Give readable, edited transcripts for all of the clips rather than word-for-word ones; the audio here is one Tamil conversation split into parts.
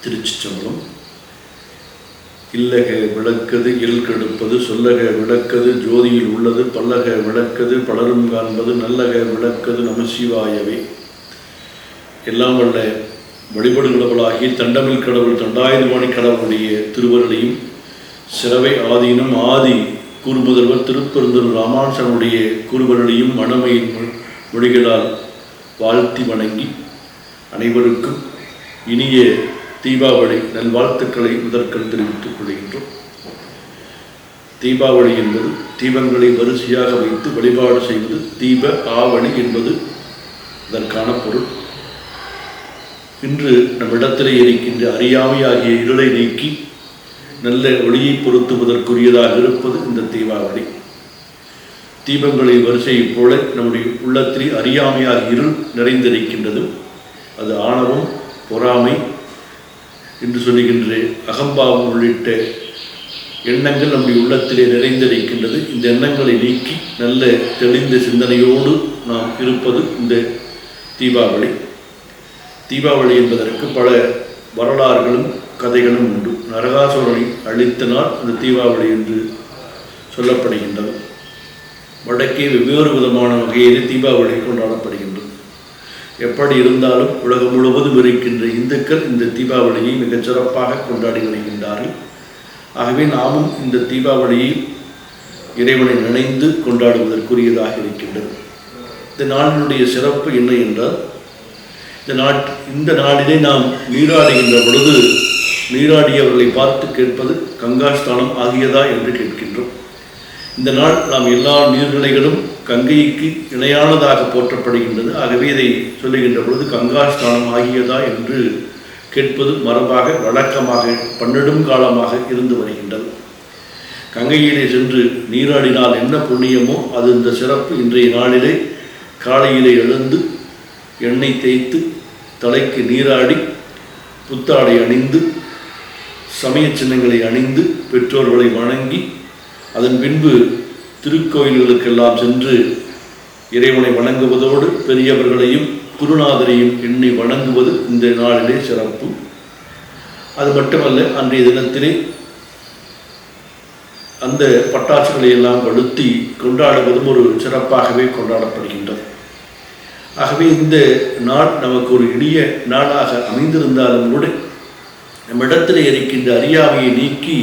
திருச்சிற்றம்பலம். இல்லக விளக்கது இல் கெடுப்பது, சொல்லக விளக்கது ஜோதியில் உள்ளது, பல்லக விளக்கது பலரும் காண்பது, நல்லக விளக்கது நமசிவாயவே. எல்லாம் வல்ல வழிபடு கடவுளாகி தண்டமில் கடவுள் தண்டாயுதபாணி கடவுளுடைய திருவருளையும், சிறவை ஆதீனம் ஆதி கூறுமுதல்வர் திருப்பெருந்தூர் ராமானுசனுடைய கூறுவருளையும் மனமையின் மொழிகளால் வாழ்த்தி வணங்கி அனைவருக்கும் இனிய தீபாவளி நல்வாழ்த்துக்களை முதற்கண் தெரிவித்துக் கொள்கின்றோம். தீபாவளி என்பது தீபங்களை வரிசையாக வைத்து வழிபாடு செய்வது. தீப ஆவணி என்பது அதற்கான பொருள். இன்று நம்மிடத்திலே இருக்கின்ற அறியாமை ஆகிய இருளை நீக்கி நல்ல ஒளியை பொருத்துவதற்குரியதாக இருப்பது இந்த தீபாவளி. தீபங்களை வரிசையைப் போல நம்முடைய உள்ளத்திலே அறியாமையாக இருள் நிறைந்திருக்கின்றது. அது ஆணவம், பொறாமை என்று சொல்லுகின்ற அகம்பாவம் உள்ளிட்ட எண்ணங்கள் நம்முடைய உள்ளத்திலே நிறைந்திருக்கின்றது. இந்த எண்ணங்களை நீக்கி நல்ல தெளிந்த சிந்தனையோடு நாம் இருப்பது இந்த தீபாவளி. தீபாவளி என்பதற்கு பல வரலாறுகளும் கதைகளும் உண்டு. நரகாசுரனை அழித்த நாள் அந்த தீபாவளி என்று சொல்லப்படுகின்றது. வடக்கே வெவ்வேறு விதமான வகையிலே தீபாவளி கொண்டாடப்படுகின்றது. எப்படி இருந்தாலும் உலகம் முழுவதும் இருக்கின்ற இந்துக்கள் இந்த தீபாவளியை மிகச் சிறப்பாக கொண்டாடி வருகின்றார்கள். ஆகவே நாமும் இந்த தீபாவளியை இறைவனை நினைந்து கொண்டாடுவதற்குரியதாக இருக்கின்றது. இந்த நாளினுடைய சிறப்பு என்ன என்றால், இந்த நாளிலே நாம் நீராடுகின்ற பொழுது நீராடியவர்களை பார்த்து கேட்பது கங்காஸ்தானம் ஆகியதா என்று கேட்கின்றோம். இந்த நாள் நாம் எல்லா நீர்நிலைகளும் கங்கைக்கு இணையானதாக போற்றப்படுகின்றது. ஆகவே இதை சொல்லுகின்ற பொழுது கங்காஸ்தானம் ஆகியதா என்று கேட்பது மரபாக வழக்கமாக பன்னெடும் காலமாக இருந்து வருகின்றது. கங்கையிலே சென்று நீராடினால் என்ன புண்ணியமோ அது இந்த சிறப்பு. இன்றைய நாளிலே காலையிலே எழுந்து எண்ணெய் தேய்த்து தலைக்கு நீராடி புத்தாடை அணிந்து சமய சின்னங்களை அணிந்து பெற்றோர்களை வணங்கி அதன் பின்பு திருக்கோயில்களுக்கெல்லாம் சென்று இறைவனை வணங்குவதோடு பெரியவர்களையும் குருநாதரையும் எண்ணி வணங்குவது இந்த நாளிலே சிறப்பு. அது மட்டுமல்ல, அன்றைய தினத்திலே அந்த பட்டாசுகளை எல்லாம் கொளுத்தி கொண்டாடுவதும் ஒரு சிறப்பாகவே கொண்டாடப்படுகின்றது. ஆகவே இந்த நாள் நமக்கு ஒரு இனிய நாளாக அமைந்திருந்தாலும் கூட நம்மிடத்தில் இருக்கின்ற அறியாமையை நீக்கி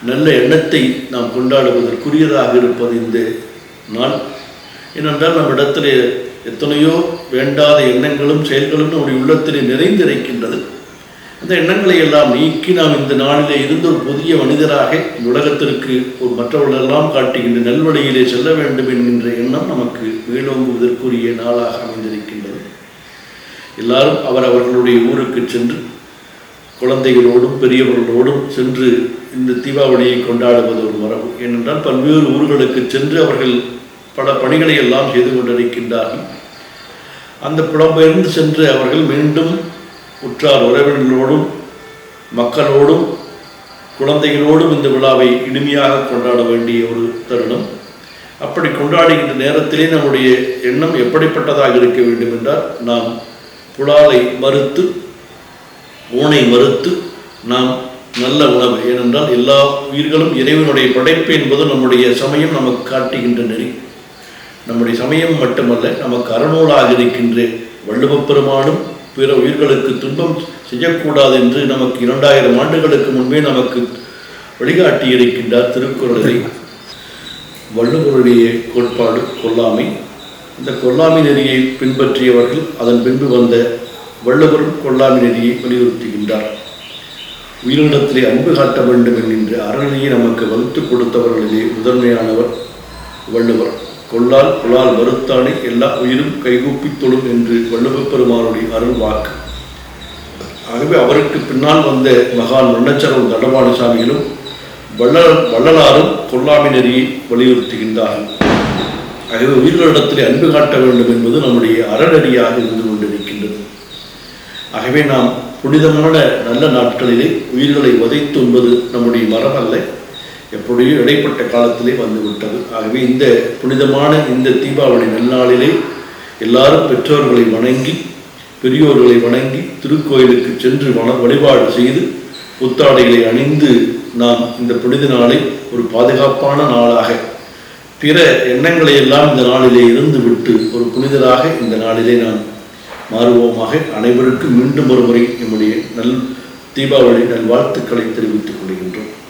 நல்ல எண்ணத்தை நாம் கொண்டாடுவதற்குரியதாக இருப்பது இந்த நாள். ஏனென்றால் நம்மிடத்தில் எத்தனையோ வேண்டாத எண்ணங்களும் செயல்களும் நம்முடைய உள்ளத்திலே நிறைந்திருக்கின்றது. அந்த எண்ணங்களை எல்லாம் நீக்கி நாம் இந்த நாளிலே இருந்து ஒரு புதிய மனிதராக இந்த உலகத்திற்கு ஒரு மற்றவர்களெல்லாம் காட்டுகின்ற நல்வழியிலே செல்ல வேண்டும் என்கின்ற எண்ணம் நமக்கு மேலோங்குவதற்குரிய நாளாக அமைந்திருக்கின்றது. எல்லாரும் அவர்களுடைய ஊருக்கு சென்று குழந்தைகளோடும் பெரியவர்களோடும் சென்று இந்த தீபாவளியை கொண்டாடுவது ஒரு மரபு. ஏனென்றால் பல்வேறு ஊர்களுக்கு சென்று அவர்கள் பல பணிகளை எல்லாம் செய்து கொண்டிருக்கின்றார்கள். அந்த புலம்பெயர்ந்து சென்று அவர்கள் மீண்டும் உற்றார் உறவினர்களோடும் மக்களோடும் குழந்தைகளோடும் இந்த விழாவை இனிமையாக கொண்டாட வேண்டிய ஒரு தருணம். அப்படி கொண்டாடுகின்ற நேரத்திலே நம்முடைய எண்ணம் எப்படிப்பட்டதாக இருக்க வேண்டும் என்றால், நாம் புலாலை மறுத்து ஊனை மறுத்து நாம் நல்ல உணவு. ஏனென்றால் எல்லா உயிர்களும் இறைவனுடைய படைப்பு என்பது நம்முடைய சமயம் நமக்கு காட்டுகின்ற நெறி. நம்முடைய சமயம் மட்டுமல்ல, நமக்கு அறநூலாக இருக்கின்ற வள்ளுவப் பெருமானும் பிற உயிர்களுக்கு துன்பம் செய்யக்கூடாது என்று நமக்கு 2000 ஆண்டுகளுக்கு முன்பே நமக்கு வழிகாட்டி இருக்கின்றார் திருக்குறளை. வள்ளுவருடைய கோட்பாடு கொல்லாமை. இந்த கொல்லாமை நெறியை பின்பற்றியவர்கள் அதன் பின்பு வந்த வள்ளுவரும் கொல்லாமை நெறியை வலியுறுத்துகின்றார். உயிரினத்திலே அன்பு காட்ட வேண்டும் என்கின்ற அறநிலையை நமக்கு வகுத்து கொடுத்தவர்களிலே முதன்மையானவர் வள்ளுவர். கொல்லால் கொலால் மறுத்தானே எல்லா உயிரும் கைகூப்பி தொழும் என்று வள்ளுவப் பெருமானுடைய அருள் வாக்கு. ஆகவே அவருக்கு பின்னால் வந்த மகான் மன்னச்சரவன் தண்டபாணி சாமிகளும் வள்ளலாரும் கொல்லாமை நெறியை வலியுறுத்துகின்றார்கள். ஆகவே உயிர்களிடத்திலே அன்பு காட்ட வேண்டும் என்பது நம்முடைய அறநெறியாக இருந்து கொண்டிருக்கின்றது. ஆகவே நாம் புனிதமான நல்ல நாட்களிலே உயிர்களை உதைத்து உண்பது நம்முடைய மரபல்ல, எப்படியோ இடைப்பட்ட காலத்திலே வந்துவிட்டது. ஆகவே இந்த புனிதமான இந்த தீபாவளி நன்னாளிலே எல்லாரும் பெற்றோர்களை வணங்கி பெரியோர்களை வணங்கி திருக்கோயிலுக்கு சென்று வழிபாடு செய்து புத்தாடைகளை அணிந்து நாம் இந்த புனித நாளை ஒரு பாதுகாப்பான நாளாக, பிற எண்ணங்களை எல்லாம் இந்த நாளிலே இருந்து விட்டு ஒரு புனிதராக இந்த நாளிலே நாம் மாறுவோமாக. அனைவருக்கும் மீண்டும் ஒரு முறை நம்முடைய தீபாவளி நல்வாழ்த்துக்களை தெரிவித்துக் கொள்கின்றோம்.